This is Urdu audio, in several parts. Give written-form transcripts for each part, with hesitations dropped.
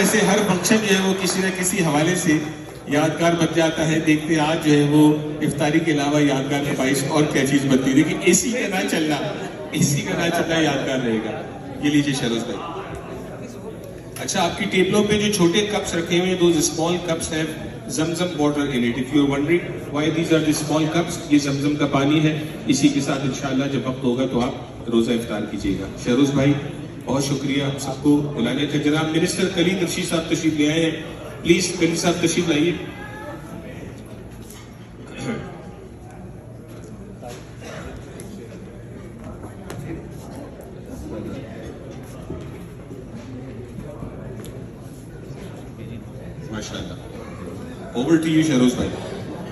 ایسے ہر فنکشن جو ہے وہ کسی نہ کسی حوالے سے یادگار بن جاتا ہے. دیکھتے ہیں آج جو ہے وہ افطاری کے علاوہ یادگار نمائش اور کیا چیز بنتی ہے. لیکن اسی کا نہ چلنا یادگار رہے گا. یہ لیجیے شہروز بھائی. اچھا, آپ کی ٹیبلوں پہ جو چھوٹے کپس رکھے ہوئے ہیں, دوز اسمال کپس ہیں Zamzam water in it. If you are wondering why these are the small cups, یہ زمزم کا پانی ہے. اسی کے ساتھ انشاءاللہ جب وقت ہوگا تو آپ روزہ افطار کیجیے گا. شہروز بھائی بہت شکریہ آپ سب کو بلانے کا. جناب منسٹر خالد رشید صاحب تشریف لے آئے ہیں. پلیز خالد صاحب تشریف لائیے. ماشاءاللہ. اوور ٹو یو شہروز بھائی.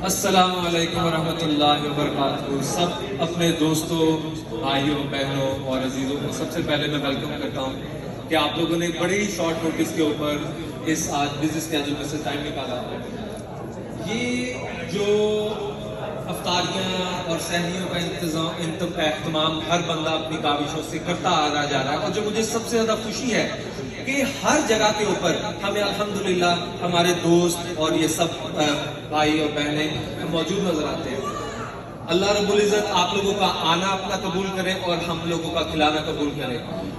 السلام علیکم ورحمۃ اللہ وبرکاتہ. سب اپنے دوستوں, بھائیوں, بہنوں اور عزیزوں کو سب سے پہلے میں ویلکم کرتا ہوں کہ آپ لوگوں نے بڑی شارٹ نوٹس کے اوپر اس آج بزنس اسکیجول میں سے ٹائم نکالا. یہ جو افطاریاں اور سحریوں کا اہتمام ہر بندہ اپنی کاوشوں سے کرتا آ جا رہا ہے, اور جو مجھے سب سے زیادہ خوشی ہے کہ ہر جگہ کے اوپر ہمیں الحمدللہ ہمارے دوست اور یہ سب بھائی اور بہنیں موجود نظر آتے ہیں. اللہ رب العزت آپ لوگوں کا آنا اپنا قبول کرے اور ہم لوگوں کا کھلانا قبول کرے.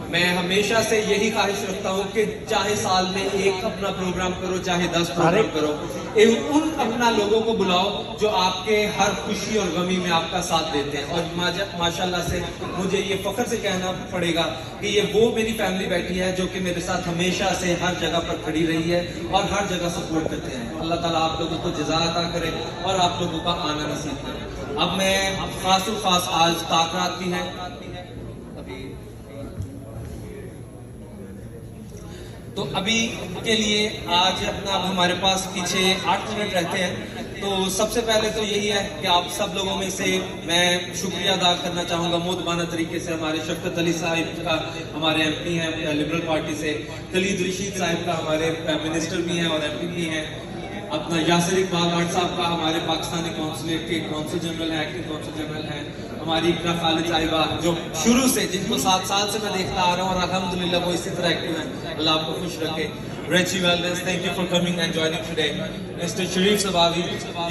میں ہمیشہ سے یہی خواہش رکھتا ہوں کہ چاہے سال میں ایک اپنا پروگرام کرو, چاہے 10 پروگرام کرو, ان اپنا لوگوں کو بلاؤ جو آپ کے ہر خوشی اور غمی میں آپ کا ساتھ دیتے ہیں. اور ماشاءاللہ سے مجھے یہ فخر سے کہنا پڑے گا کہ یہ وہ میری فیملی بیٹھی ہے جو کہ میرے ساتھ ہمیشہ سے ہر جگہ پر کھڑی رہی ہے اور ہر جگہ سپورٹ کرتے ہیں. اللہ تعالیٰ آپ لوگوں کو جزا عطا کرے اور آپ لوگوں کا آنا نصیب کرے. اب میں خاص و خاص آج تاکرات بھی ہے, تو ابھی کے لیے آج اپنا اب ہمارے پاس پیچھے 8 منٹ رہتے ہیں. تو سب سے پہلے تو یہی ہے کہ آپ سب لوگوں میں سے میں شکریہ ادا کرنا چاہوں گا مودبانہ طریقے سے ہمارے شفقت علی صاحب کا, ہمارے ایم پی ہیں لبرل پارٹی سے, خالد رشید صاحب کا ہمارے منسٹر بھی ہیں اور ایم پی بھی ہیں, اپنا یاسر اقبال آرٹ صاحب کا ہمارے پاکستانی کونسلیٹ کے کونسل جنرل ہیں, ایکٹنگ کونسل جنرل ہیں, ہماری اقرا خالد صاحبہ جو شروع سے, جن کو 7 سال سے میں دیکھتا آ رہا ہوں اور الحمدللہ وہ اسی طرح ایکٹیو ہیں. اللہ آپ کو خوش رکھے. Richie Valdez, thank you for coming and joining today. Mr. Sharif Sabawi,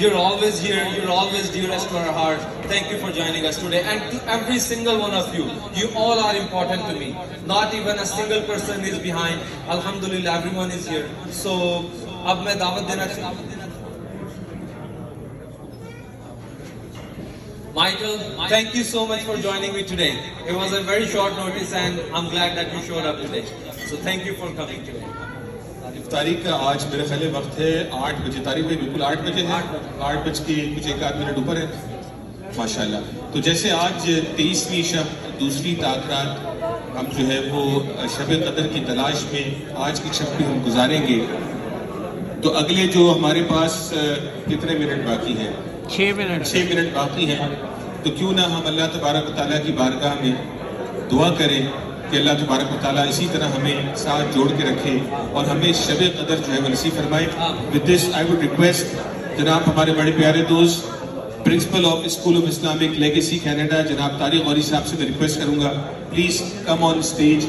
you're always here, you're always dearest to our heart. Thank you for joining us today. And to every single one of you, you all are important to me. Not even a single person is behind. Alhamdulillah, everyone is here. So, اب میں دعوت دینا چاہتا ہوں. Michael, thank you so much for joining me today. It was a very short notice and I'm glad that you showed up today. So thank you for coming today. افطاری کا آج میرے خیال وقت ہے 8 بجے. طارق بھائی بالکل 8 بجے ہے, 8 بج کے کچھ 1 منٹ اوپر ہے. ماشاءاللہ. تو جیسے آج 23ویں شب, دوسری تاکرات, ہم جو ہے وہ شب قدر کی تلاش میں آج کی شب بھی ہم گزاریں گے. تو اگلے جو ہمارے پاس کتنے منٹ باقی ہیں, 6 منٹ باقی ہیں. تو کیوں نہ ہم اللہ تبارک و تعالیٰ کی بارگاہ میں دعا کریں کہ اللہ تبارک و تعالیٰ اسی طرح ہمیں ساتھ جوڑ کے رکھے اور ہمیں شب قدر جو ہے وہ نصیب فرمائے. With this I would request جناب ہمارے بڑے پیارے دوست principle of school of Islamic legacy Canada جناب طارق غوری صاحب سے میں ریکویسٹ کروں گا, پلیز کم آن اسٹیج.